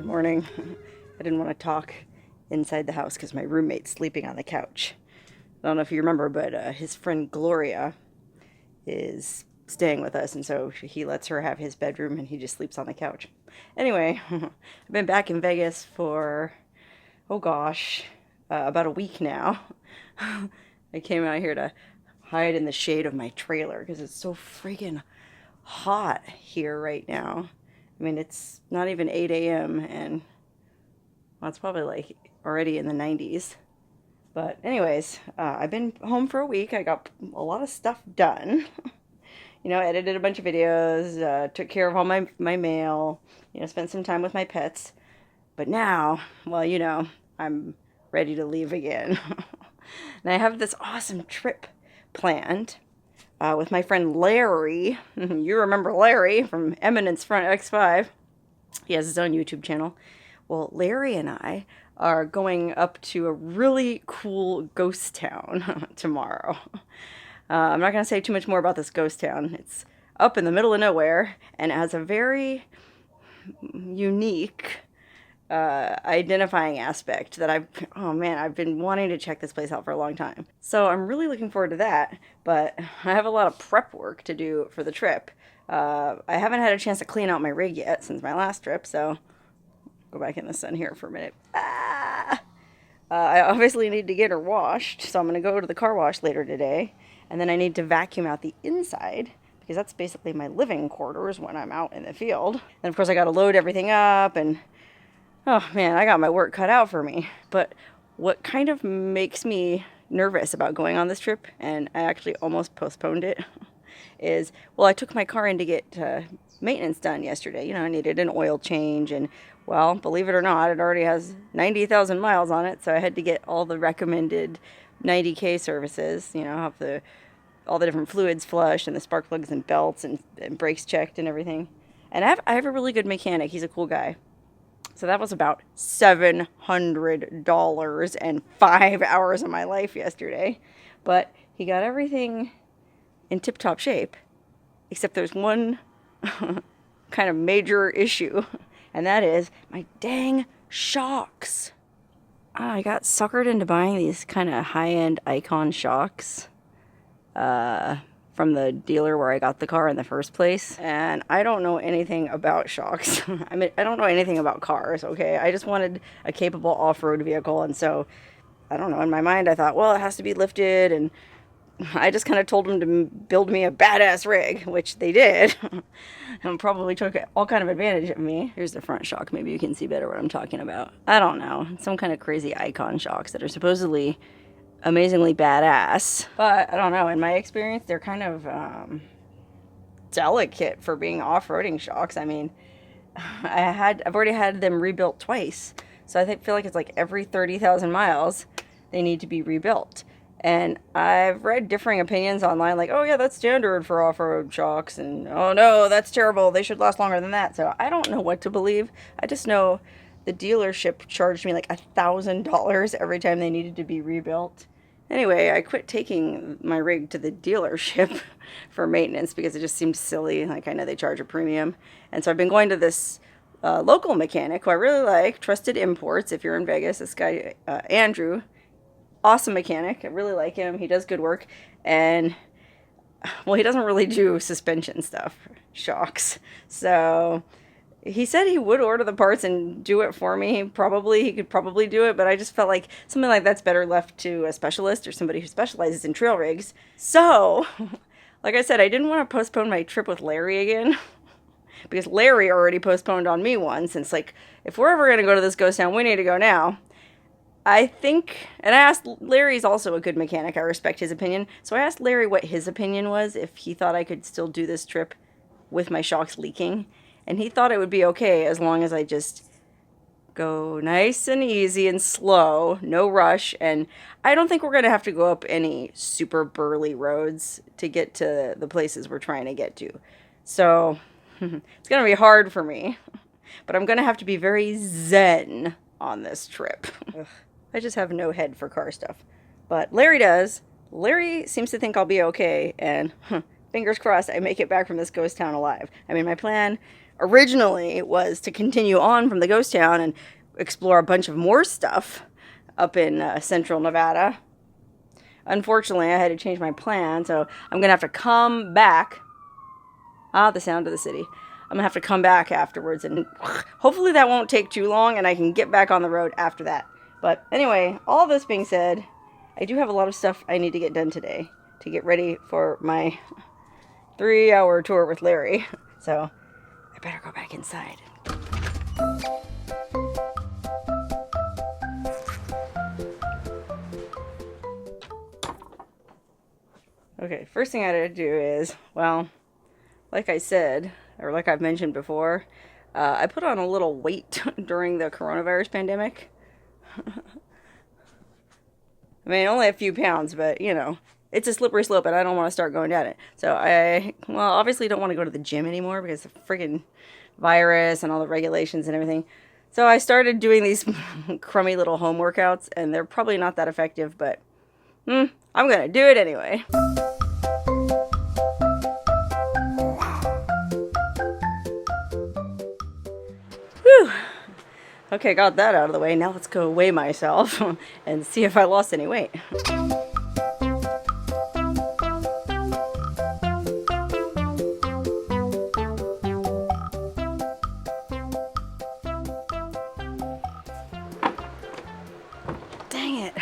morning. I didn't want to talk inside the house because my roommate's sleeping on the couch. I don't know if you remember, but his friend Gloria is staying with us, and so he lets her have his bedroom and he just sleeps on the couch. Anyway, I've been back in Vegas for, oh gosh, about a week now. I came out here to hide in the shade of my trailer because it's so freaking hot here right now. I mean, it's not even 8 a.m. and well, it's probably like already in the 90s. But anyways, I've been home for a week. I got a lot of stuff done. You know, edited a bunch of videos, took care of all my mail, you know, spent some time with my pets. But now, well, you know, I'm ready to leave again. And I have this awesome trip planned with my friend Larry. You remember Larry from Eminence Front X5. He has his own YouTube channel. Well, Larry and I are going up to a really cool ghost town tomorrow. I'm not going to say too much more about this ghost town. It's up in the middle of nowhere and has a very unique identifying aspect that I've been wanting to check this place out for a long time. So I'm really looking forward to that, but I have a lot of prep work to do for the trip. I haven't had a chance to clean out my rig yet since my last trip, so go back in the sun here for a minute. I obviously need to get her washed, so I'm going to go to the car wash later today, and then I need to vacuum out the inside, because that's basically my living quarters when I'm out in the field. And of course I got to load everything up, and oh man, I got my work cut out for me. But what kind of makes me nervous about going on this trip, and I actually almost postponed it, is, well, I took my car in to get maintenance done yesterday. You know, I needed an oil change, and well, believe it or not, it already has 90,000 miles on it, so I had to get all the recommended 90K services, you know, have all the different fluids flushed and the spark plugs and belts and brakes checked and everything. And I have a really good mechanic. He's a cool guy. So that was about $700 and 5 hours of my life yesterday. But he got everything in tip-top shape, except there's one kind of major issue, and that is my dang shocks. I got suckered into buying these kind of high-end Icon shocks from the dealer where I got the car in the first place. And I don't know anything about shocks. I mean, I don't know anything about cars, okay? I just wanted a capable off-road vehicle, and so, I don't know, in my mind I thought, well, it has to be lifted, and I just kind of told them to build me a badass rig, which they did, and probably took all kind of advantage of me. Here's the front shock. Maybe you can see better what I'm talking about. I don't know. Some kind of crazy Icon shocks that are supposedly amazingly badass. But I don't know. In my experience, they're kind of delicate for being off-roading shocks. I mean, I've already had them rebuilt twice, so I feel like it's like every 30,000 miles they need to be rebuilt. And I've read differing opinions online, like, oh yeah, that's standard for off-road shocks, and oh no, that's terrible, they should last longer than that. So I don't know what to believe. I just know the dealership charged me like $1,000 every time they needed to be rebuilt. Anyway, I quit taking my rig to the dealership for maintenance because it just seemed silly. Like, I know they charge a premium. And so I've been going to this local mechanic who I really like, Trusted Imports, if you're in Vegas. This guy, Andrew, awesome mechanic. I really like him. He does good work. And, well, he doesn't really do suspension stuff, shocks. So he said he would order the parts and do it for me. He could probably do it, but I just felt like something like that's better left to a specialist or somebody who specializes in trail rigs. So, like I said, I didn't want to postpone my trip with Larry again, because Larry already postponed on me one, since, like, if we're ever going to go to this ghost town, we need to go now. I think, and I asked, Larry's also a good mechanic, I respect his opinion, so I asked Larry what his opinion was, if he thought I could still do this trip with my shocks leaking, and he thought it would be okay as long as I just go nice and easy and slow, no rush, and I don't think we're going to have to go up any super burly roads to get to the places we're trying to get to. So, it's going to be hard for me, but I'm going to have to be very zen on this trip. I just have no head for car stuff. But Larry does. Larry seems to think I'll be okay, and fingers crossed I make it back from this ghost town alive. I mean, my plan originally was to continue on from the ghost town and explore a bunch of more stuff up in central Nevada. Unfortunately, I had to change my plan, so I'm gonna have to come back. The sound of the city. I'm gonna have to come back afterwards, and hopefully that won't take too long and I can get back on the road after that. But anyway, all this being said, I do have a lot of stuff I need to get done today to get ready for my 3-hour tour with Larry. So I better go back inside. Okay, first thing I gotta do is, well, like I said, or like I've mentioned before, I put on a little weight during the coronavirus pandemic. I mean, only a few pounds, but, you know, it's a slippery slope and I don't want to start going down it. So well, obviously don't want to go to the gym anymore because of the friggin' virus and all the regulations and everything. So I started doing these crummy little home workouts, and they're probably not that effective, but I'm going to do it anyway. Whew. Okay, got that out of the way. Now let's go weigh myself and see if I lost any weight. Dang it.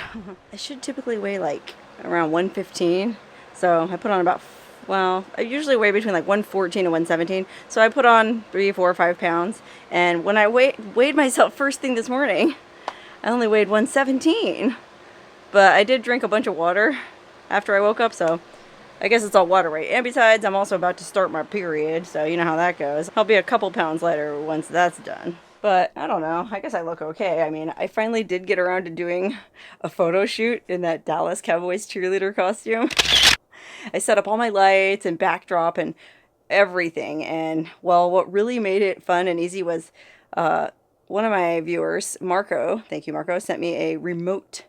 I should typically weigh like around 115. So I put on about, well, I usually weigh between like 114 and 117. So I put on 3, 4, 5 pounds. And when I weighed myself first thing this morning, I only weighed 117. But I did drink a bunch of water after I woke up, so I guess it's all water weight. And besides, I'm also about to start my period, so you know how that goes. I'll be a couple pounds lighter once that's done. But I don't know. I guess I look okay. I mean, I finally did get around to doing a photo shoot in that Dallas Cowboys cheerleader costume. I set up all my lights and backdrop and everything. And, well, what really made it fun and easy was one of my viewers, Marco, thank you, Marco, sent me a remote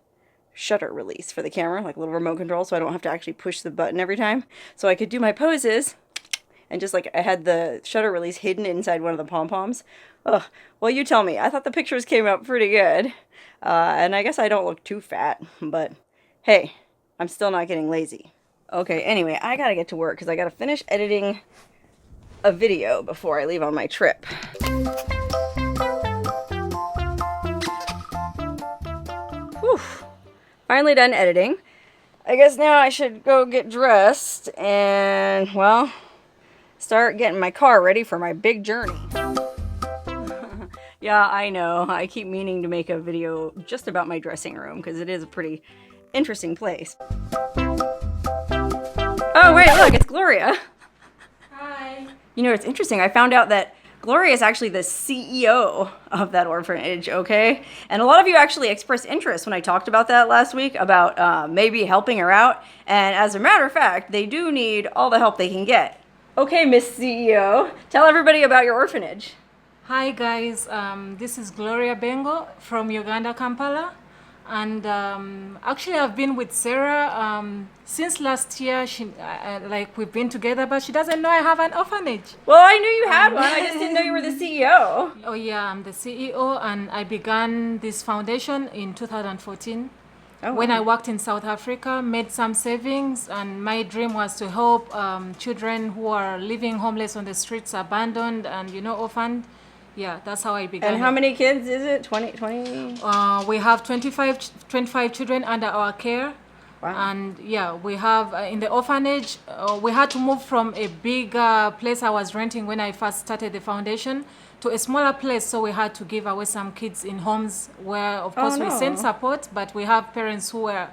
shutter release for the camera, like a little remote control, so I don't have to actually push the button every time. So I could do my poses, and just like I had the shutter release hidden inside one of the pom-poms. Ugh, well, you tell me. I thought the pictures came out pretty good. And I guess I don't look too fat, but hey, I'm still not getting lazy. Okay, anyway, I gotta get to work because I gotta finish editing a video before I leave on my trip. Whew. Finally done editing. I guess now I should go get dressed and, well, start getting my car ready for my big journey. Yeah, I know. I keep meaning to make a video just about my dressing room because it is a pretty interesting place. Oh, wait, look, it's Gloria. Hi. You know, it's interesting. I found out that Gloria is actually the CEO of that orphanage, okay? And a lot of you actually expressed interest when I talked about that last week, about maybe helping her out. And as a matter of fact, they do need all the help they can get. Okay, Miss CEO, tell everybody about your orphanage. Hi guys, this is Gloria Bengo from Uganda, Kampala. And actually I've been with Sarah since last year. Like we've been together, but she doesn't know I have an orphanage. Well, I knew you had one. I just didn't know you were the CEO. Oh yeah, I'm the CEO, and I began this foundation in 2014. Oh, when wow. I worked in South Africa, made some savings, and my dream was to help children who are living homeless on the streets, abandoned and, you know, orphaned. Yeah, that's how I began. And how many kids is it? 20? We have 25 children under our care. Wow. And yeah, we have in the orphanage, we had to move from a big place I was renting when I first started the foundation to a smaller place, so we had to give away some kids in homes where, of course, we send support, but we have parents who were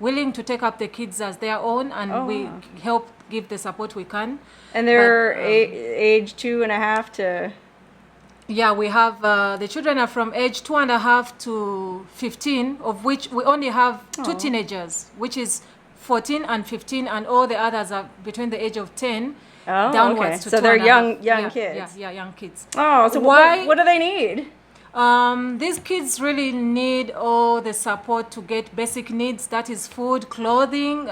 willing to take up the kids as their own, and we help give the support we can. And they're age 2.5 to... Yeah, we have, the children are from age 2.5 to 15, of which we only have 2 teenagers, which is 14 and 15, and all the others are between the age of 10 downwards to so they're young kids. Yeah, young kids. Oh, so what do they need? These kids really need all the support to get basic needs, that is food, clothing,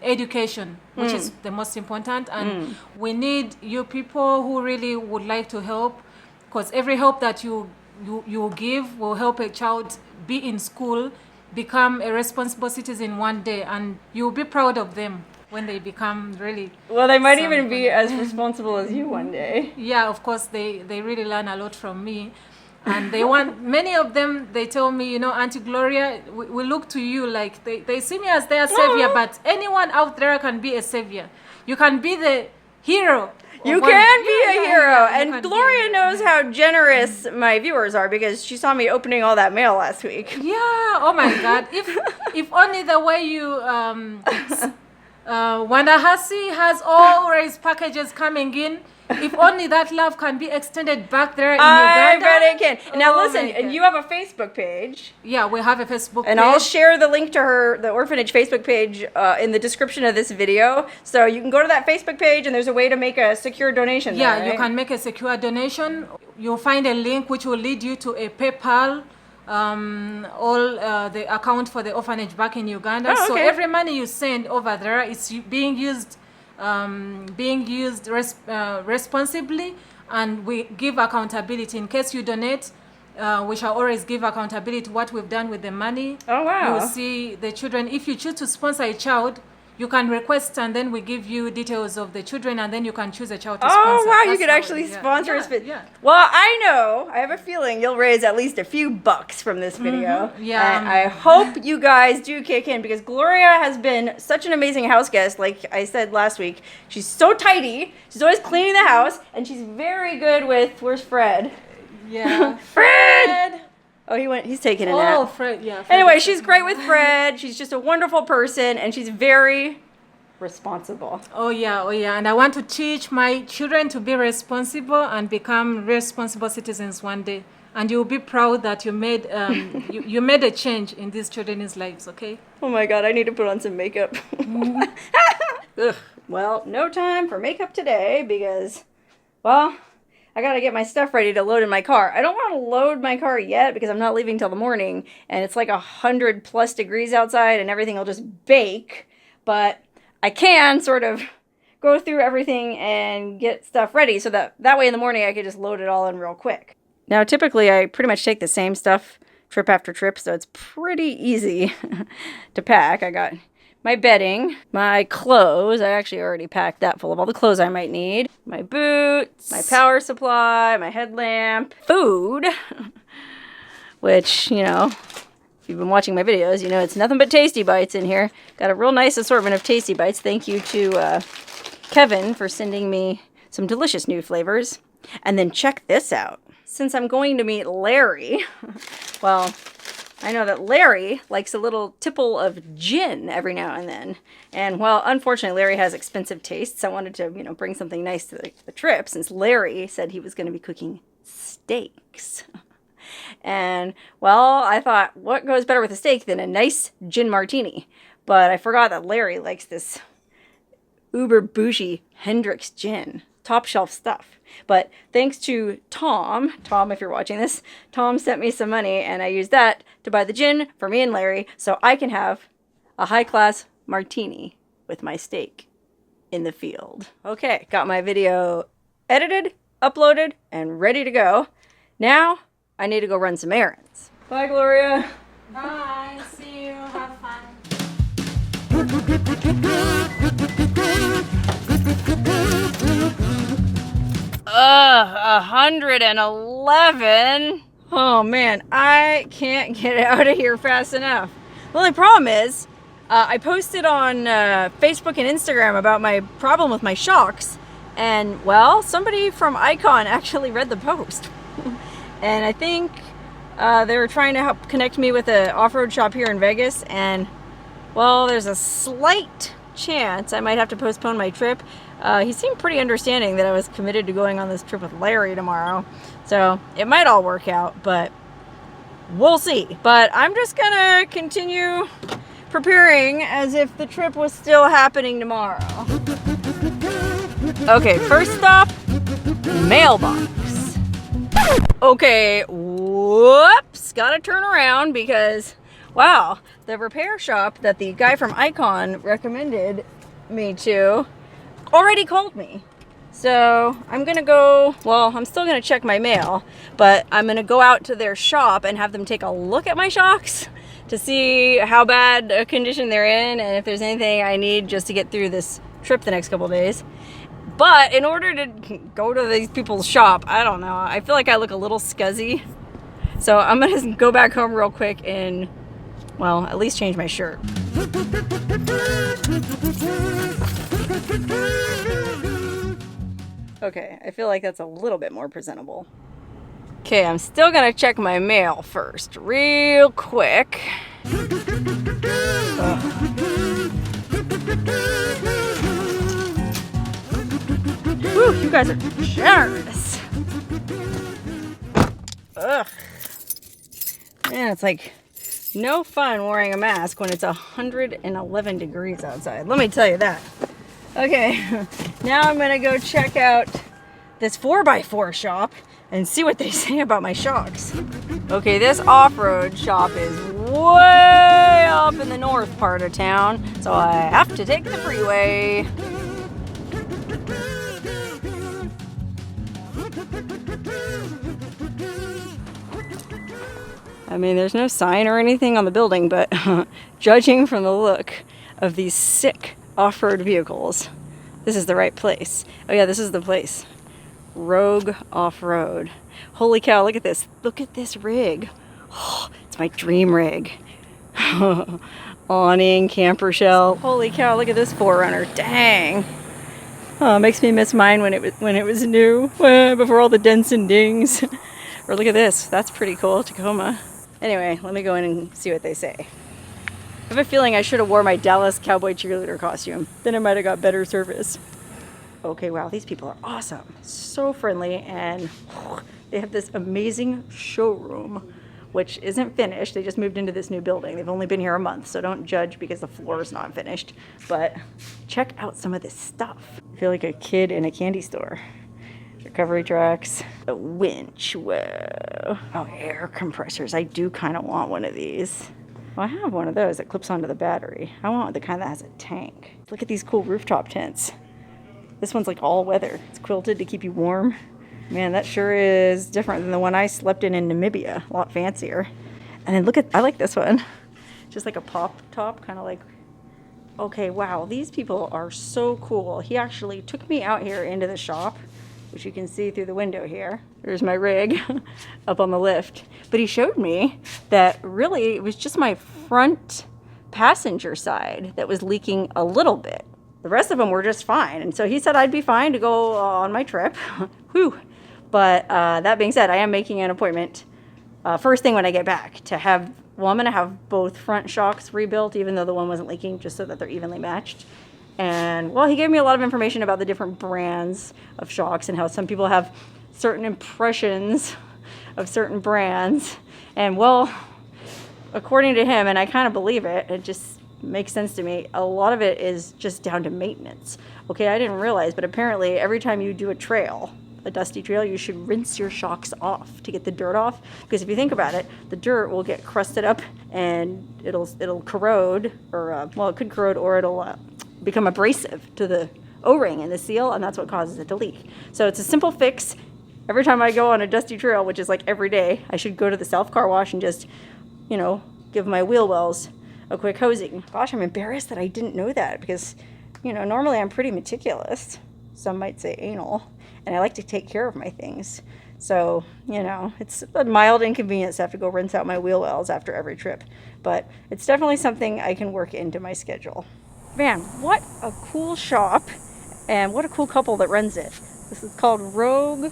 education, which is the most important. And we need you people who really would like to help, because every help that you give will help a child be in school, become a responsible citizen one day, and you'll be proud of them when they become really... Well, they might even be as responsible as you one day. Yeah, of course, they really learn a lot from me. And they want, many of them, they tell me, you know, Auntie Gloria, we look to you like they see me as their savior, but anyone out there can be a savior. You can be the hero. You can be a hero. And Gloria knows how generous my viewers are because she saw me opening all that mail last week. Yeah, oh my God. If only the way you... Wonderhussy has always packages coming in. If only that love can be extended back there in Uganda. I bet it can. Now listen, you have a Facebook page. Yeah, we have a Facebook page. And I'll share the link to the Orphanage Facebook page in the description of this video. So you can go to that Facebook page and there's a way to make a secure donation there, right? You can make a secure donation. You'll find a link which will lead you to a PayPal, the account for the orphanage back in Uganda. Oh, okay. So every money you send over there is being used responsibly, and we give accountability. In case you donate, we shall always give accountability to what we've done with the money. Oh, wow. You will see the children. If you choose to sponsor a child, you can request, and then we give you details of the children, and then you can choose a child to sponsor. Oh, wow, you That's could how actually sponsor a yeah. Well, I have a feeling you'll raise at least a few bucks from this video. Yeah. And I hope you guys do kick in because Gloria has been such an amazing house guest. Like I said last week, she's so tidy. She's always cleaning the house, and she's very good with, where's Fred? Yeah. Fred! Oh, he's taking a nap. Oh, Fred, yeah. Fred Anyway, she's great with Fred. She's just a wonderful person, and she's very responsible. Oh yeah. And I want to teach my children to be responsible and become responsible citizens one day. And you'll be proud that you made you made a change in these children's lives. Okay. Oh my God, I need to put on some makeup. Ugh. Well, no time for makeup today because, well, I gotta get my stuff ready to load in my car. I don't want to load my car yet because I'm not leaving till the morning, and it's like 100+ degrees outside, and everything will just bake. But I can sort of go through everything and get stuff ready so that way in the morning I could just load it all in real quick. Now, typically I pretty much take the same stuff trip after trip, so it's pretty easy to pack. I got my bedding, my clothes. I actually already packed that full of all the clothes I might need. My boots, my power supply, my headlamp, food, which, you know, if you've been watching my videos, you know it's nothing but Tasty Bites in here. Got a real nice assortment of Tasty Bites. Thank you to Kevin for sending me some delicious new flavors. And then check this out. Since I'm going to meet Larry, well, I know that Larry likes a little tipple of gin every now and then. And, well, unfortunately, Larry has expensive tastes. I wanted to, you know, bring something nice to the trip since Larry said he was going to be cooking steaks. And, well, I thought, what goes better with a steak than a nice gin martini? But I forgot that Larry likes this uber bougie Hendrick's gin. Top shelf stuff. But thanks to Tom, if you're watching this, Tom sent me some money, and I used that to buy the gin for me and Larry so I can have a high-class martini with my steak in the field. Okay, got my video edited, uploaded, and ready to go. Now, I need to go run some errands. Bye, Gloria. Bye. See you. Have fun. 111. Oh man, I can't get out of here fast enough. The only problem is, I posted on Facebook and Instagram about my problem with my shocks, and well, somebody from Icon actually read the post. And I think they were trying to help connect me with an off-road shop here in Vegas, and well, there's a slight chance I might have to postpone my trip. He seemed pretty understanding that I was committed to going on this trip with Larry tomorrow. So it might all work out, but we'll see. But I'm just gonna continue preparing as if the trip was still happening tomorrow. Okay, first stop, mailbox. Okay, whoops, gotta turn around because, wow, the repair shop that the guy from Icon recommended me to already called me. So I'm gonna go, well, I'm still gonna check my mail, but I'm gonna go out to their shop and have them take a look at my shocks to see how bad a condition they're in and if there's anything I need just to get through this trip the next couple of days. But in order to go to these people's shop, I don't know, I feel like I look a little scuzzy. So I'm gonna go back home real quick and, well, at least change my shirt. Okay, I feel like that's a little bit more presentable. Okay, I'm still gonna check my mail first, real quick. Whew, you guys are generous. Ugh. Man, it's like no fun wearing a mask when it's 111 degrees outside. Let me tell you that. Okay, now I'm gonna go check out this 4x4 shop and see what they say about my shocks. Okay, this off-road shop is way up in the north part of town, so I have to take the freeway. I mean, there's no sign or anything on the building, but judging from the look of these sick off-road vehicles, this is the right place. Oh yeah, this is the place. Rogue Off-Road. Holy cow, look at this. Look at this rig. Oh, it's my dream rig. Awning, camper shell. Holy cow, look at this 4Runner. Dang. Oh, it makes me miss mine when it was new, before all the dents and dings. Or look at this. That's pretty cool, Tacoma. Anyway, let me go in and see what they say. I have a feeling I should have worn my Dallas Cowboy cheerleader costume. Then I might have got better service. Okay, wow, these people are awesome. So friendly, and they have this amazing showroom, which isn't finished. They just moved into this new building. They've only been here a month, so don't judge because the floor is not finished. But check out some of this stuff. I feel like a kid in a candy store. Recovery tracks, a winch, whoa. Oh, air compressors. I do kind of want one of these. Well, I have one of those that clips onto the battery. I want the kind that has a tank. Look at these cool rooftop tents. This one's like all weather. It's quilted to keep you warm. Man, that sure is different than the one I slept in Namibia. A lot fancier. And then look at, I like this one. Just like a pop top, kind of like, okay, wow, these people are so cool. He actually took me out here into the shop, which you can see through the window here. There's my rig up on the lift. But he showed me that really it was just my front passenger side that was leaking a little bit. The rest of them were just fine. And so he said I'd be fine to go on my trip. Whew. But that being said, I am making an appointment first thing when I get back to have, well, I'm going to have both front shocks rebuilt, even though the one wasn't leaking, just so that they're evenly matched. And, well, he gave me a lot of information about the different brands of shocks and how some people have certain impressions of certain brands. And, well, according to him, and I kind of believe it, it just makes sense to me, a lot of it is just down to maintenance. Okay, I didn't realize, but apparently every time you do a trail, a dusty trail, you should rinse your shocks off to get the dirt off. Because if you think about it, the dirt will get crusted up and it'll corrode, or, well, it could corrode, or it'll become abrasive to the O-ring and the seal, and that's what causes it to leak. So it's a simple fix. Every time I go on a dusty trail, which is like every day, I should go to the self-car wash and just, you know, give my wheel wells a quick hosing. Gosh, I'm embarrassed that I didn't know that because, you know, normally I'm pretty meticulous. Some might say anal. And I like to take care of my things. So, you know, it's a mild inconvenience to have to go rinse out my wheel wells after every trip. But it's definitely something I can work into my schedule. Man, what a cool shop. And what a cool couple that runs it. This is called Rogue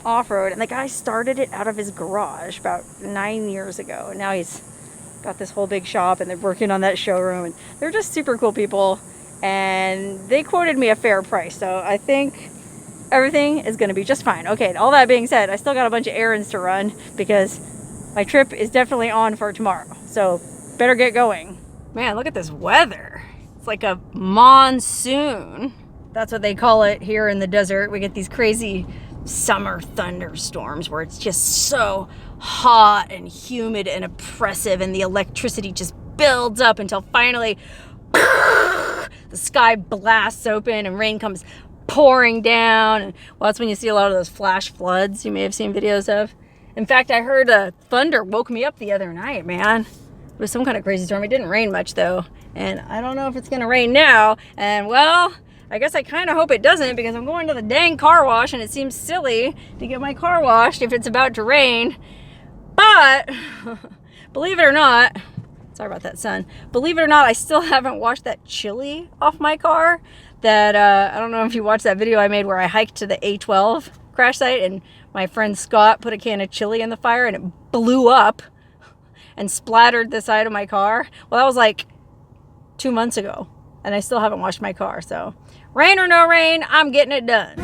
Off-Road. And the guy started it out of his garage about 9 years ago. And now he's got this whole big shop and they're working on that showroom. And they're just super cool people. And they quoted me a fair price. So I think everything is going to be just fine. Okay, all that being said, I still got a bunch of errands to run because my trip is definitely on for tomorrow. So better get going. Man, look at this weather. It's like a monsoon. That's what they call it here in the desert. We get these crazy summer thunderstorms where it's just so hot and humid and oppressive and the electricity just builds up until finally the sky blasts open and rain comes pouring down. And well, that's when you see a lot of those flash floods you may have seen videos of. In fact, I heard thunder woke me up the other night, man. It was some kind of crazy storm. It didn't rain much though, and I don't know if it's gonna rain now. And well, I guess I kind of hope it doesn't, because I'm going to the dang car wash and it seems silly to get my car washed if it's about to rain. But believe it or not, sorry about that, sun. Believe it or not, I still haven't washed that chili off my car. That I don't know if you watched that video I made where I hiked to the A12 crash site and my friend Scott put a can of chili in the fire and it blew up and splattered the side of my car. Well, that was like 2 months ago and I still haven't washed my car. So rain or no rain, I'm getting it done.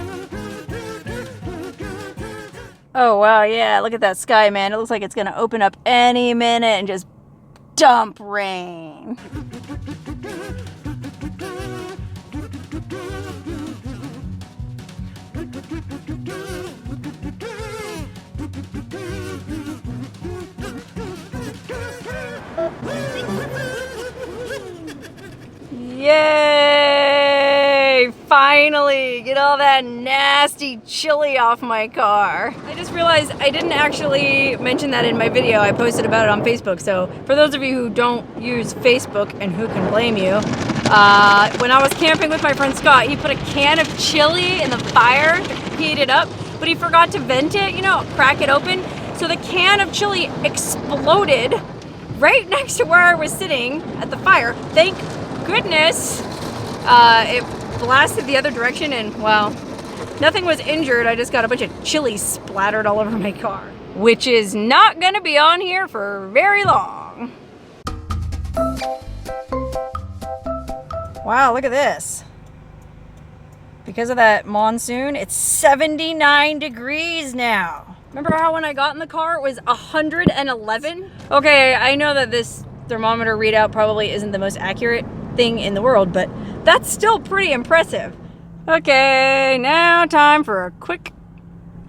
Oh wow, yeah, look at that sky, man. It looks like it's gonna open up any minute and just dump rain. Yay! Finally! Get all that nasty chili off my car. I just realized I didn't actually mention that in my video. I posted about it on Facebook. So for those of you who don't use Facebook, and who can blame you, when I was camping with my friend Scott, he put a can of chili in the fire to heat it up, but he forgot to vent it, you know, crack it open. So the can of chili exploded right next to where I was sitting at the fire. Thank goodness it blasted the other direction and, well, nothing was injured. I just got a bunch of chili splattered all over my car, which is not gonna be on here for very long. Wow, look at this. Because of that monsoon, it's 79 degrees now. Remember how when I got in the car it was 111? Okay, I know that this thermometer readout probably isn't the most accurate thing in the world, but that's still pretty impressive. Okay, now time for a quick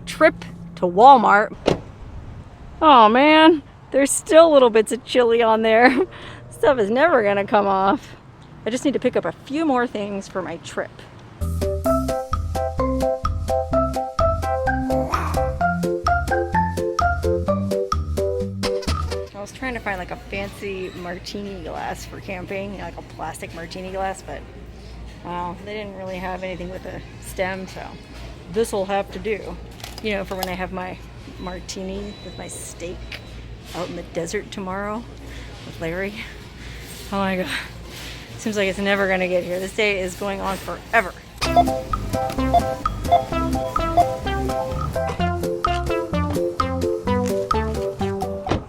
trip to Walmart. Oh man, there's still little bits of chili on there. Stuff is never gonna come off. I just need to pick up a few more things for my trip. I was trying to find like a fancy martini glass for camping, you know, like a plastic martini glass, but well, they didn't really have anything with a stem, so this will have to do. You know, for when I have my martini with my steak out in the desert tomorrow with Larry. Oh my god. Seems like it's never gonna get here. This day is going on forever.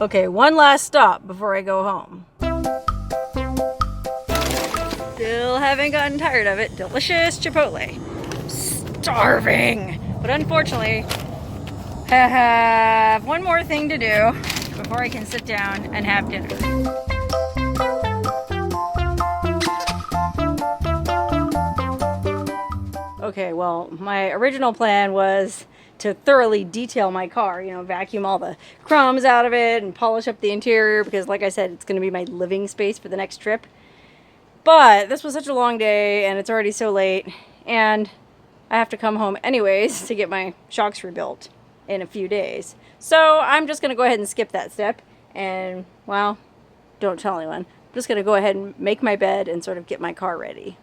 Okay, one last stop before I go home. Still haven't gotten tired of it. Delicious Chipotle. Starving! But unfortunately, I have one more thing to do before I can sit down and have dinner. Okay, well, my original plan was to thoroughly detail my car, you know, vacuum all the crumbs out of it and polish up the interior because, like I said, it's going to be my living space for the next trip. But this was such a long day and it's already so late and I have to come home anyways to get my shocks rebuilt in a few days. So I'm just going to go ahead and skip that step and, well, don't tell anyone. I'm just going to go ahead and make my bed and sort of get my car ready.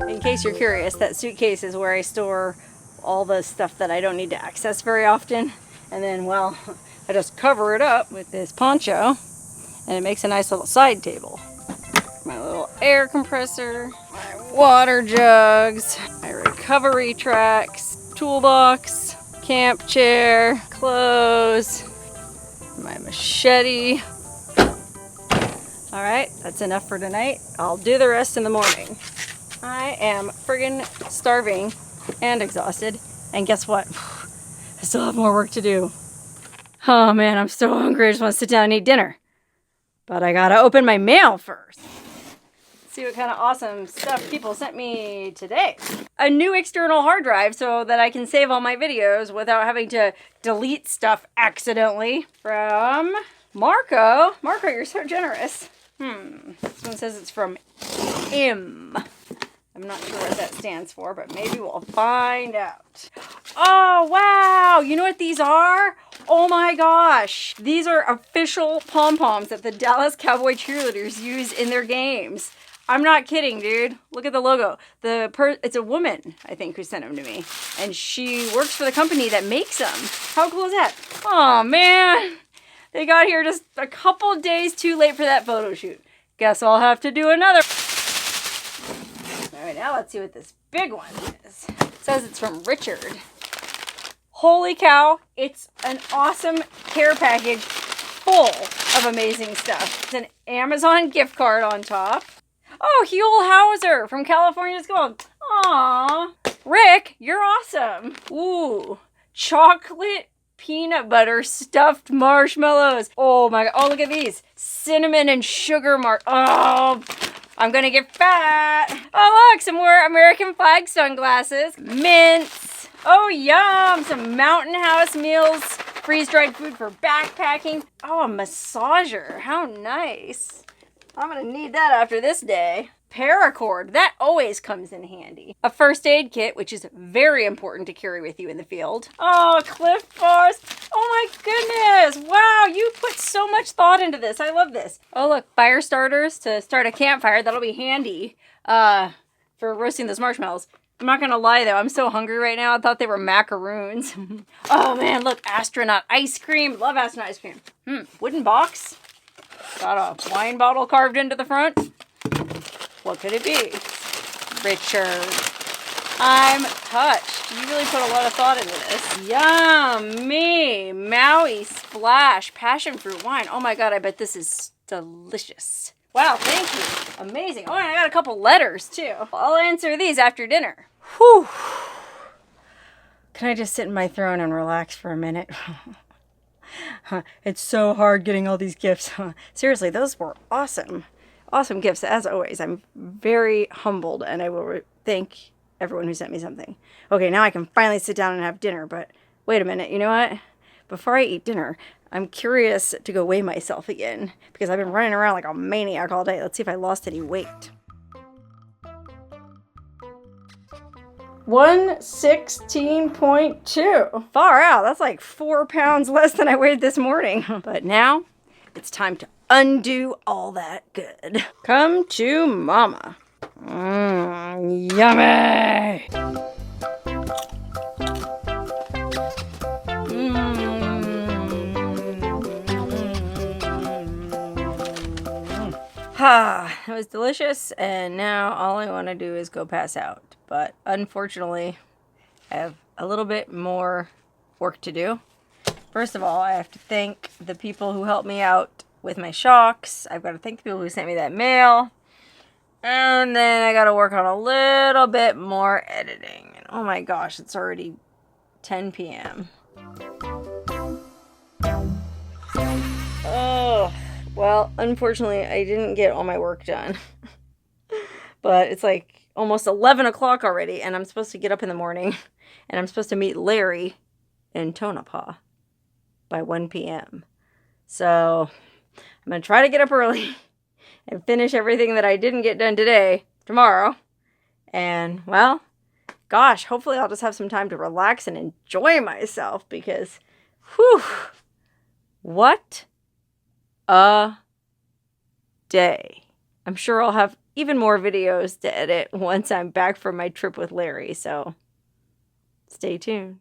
In case you're curious, that suitcase is where I store all the stuff that I don't need to access very often. And then, well, I just cover it up with this poncho and it makes a nice little side table. My little air compressor, my water jugs, my recovery tracks, toolbox, camp chair, clothes, my machete. All right, that's enough for tonight. I'll do the rest in the morning. I am friggin' starving and exhausted, and guess what? I still have more work to do. Oh man, I'm so hungry. I just want to sit down and eat dinner. But I gotta open my mail first. See what kind of awesome stuff people sent me today. A new external hard drive so that I can save all my videos without having to delete stuff accidentally. From Marco. Marco, you're so generous. This one says it's from M. I'm not sure what that stands for, but maybe we'll find out. Oh, wow. You know what these are? Oh my gosh. These are official pom-poms that the Dallas Cowboy cheerleaders use in their games. I'm not kidding, dude. Look at the logo. It's a woman, I think, who sent them to me. And she works for the company that makes them. How cool is that? Oh, man. They got here just a couple days too late for that photo shoot. Guess I'll have to do another. All right, now let's see what this big one is. It says it's from Richard. Holy cow. It's an awesome care package full of amazing stuff. It's an Amazon gift card on top. Oh, Huel Hauser from California's Gold. Aww. Rick, you're awesome. Ooh, chocolate peanut butter stuffed marshmallows. Oh my god. Oh, look at these. Cinnamon and sugar Oh, I'm gonna get fat. Oh, look, some more American flag sunglasses. Mints. Oh, yum. Some Mountain House meals. Freeze-dried food for backpacking. Oh, a massager. How nice. I'm gonna need that after this day. Paracord, that always comes in handy. A first aid kit, which is very important to carry with you in the field. Oh, Cliff Bars. Oh my goodness. Wow, you put so much thought into this. I love this. Oh look, fire starters to start a campfire. That'll be handy for roasting those marshmallows. I'm not gonna lie though, I'm so hungry right now. I thought they were macaroons. Oh man, look, astronaut ice cream. Love astronaut ice cream. Wooden box. Got a wine bottle carved into the front. What could it be? Richard. I'm touched. You really put a lot of thought into this. Yummy. Maui Splash passion fruit wine. Oh my god, I bet this is delicious. Wow, thank you. Amazing. Oh, and I got a couple letters too. I'll answer these after dinner. Whew. Can I just sit in my throne and relax for a minute? It's so hard getting all these gifts. Seriously, those were awesome. Awesome gifts, as always. I'm very humbled, and I will thank everyone who sent me something. Okay, now I can finally sit down and have dinner, but wait a minute. You know what? Before I eat dinner, I'm curious to go weigh myself again, because I've been running around like a maniac all day. Let's see if I lost any weight. 116.2. Far out. That's like 4 pounds less than I weighed this morning. But now it's time to undo all that good. Come to mama. Yummy. It was delicious, and now all I want to do is go pass out. But unfortunately, I have a little bit more work to do. First of all, I have to thank the people who helped me out with my shocks. I've got to thank the people who sent me that mail. And then I got to work on a little bit more editing. And oh my gosh, it's already 10 p.m. Oh, well, unfortunately, I didn't get all my work done. But it's like almost 11 o'clock already, and I'm supposed to get up in the morning, and I'm supposed to meet Larry in Tonopah by 1 p.m. So I'm going to try to get up early and finish everything that I didn't get done today, tomorrow. And, well, gosh, hopefully I'll just have some time to relax and enjoy myself because, whew, what a day. I'm sure I'll have even more videos to edit once I'm back from my trip with Larry, so stay tuned.